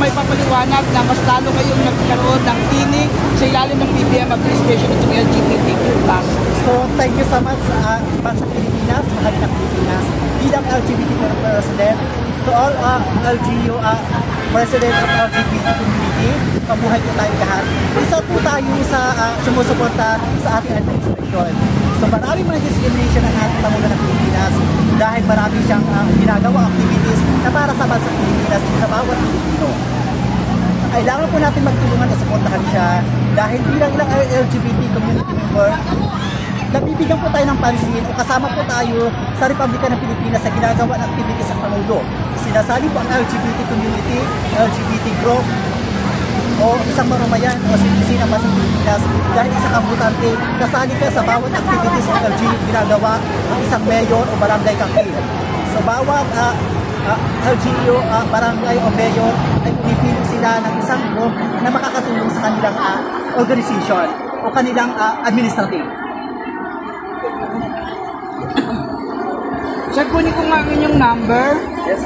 may papaliwanag na mas lalo kayong nagkaroon ng tinig sa ilalim ng BBM administration itong LGBTQ+. So, thank you so much Bansa Pilipinas, mahal na Pilipinas. Bilang LGBTQ President, to all LGU President of LGBT community, mabuhay po tayo lahat. Isa po tayo sa sumusuporta sa ating administration. So marami mga discrimination ang ating Pangulo ng Pilipinas dahil marami siyang ginagawa activities na para sa Bansa Pilipinas sa bawat Pilipino. Kailangan po natin magtulungan at suportahan siya dahil bilang ilang LGBT community member, nabibigyan po tayo ng pansin o kasama po tayo sa Republika ng Pilipinas sa ginagawa ng activities sa Pangulo. Sinasali po ang LGBT community, LGBT group, o isang mamamayan o citizen ng Bansang Pilipinas dahil isang kabutante, kasali ka sa bawat activities ng LGBT ginagawa ng isang mayor o barangay campaign. So bawat LGU, barangay o mayor ay pumipili sila ng isang group na makakatulong sa kanilang organization o kanilang administrative. Sir, kunin ko nga ang inyong number. Yes,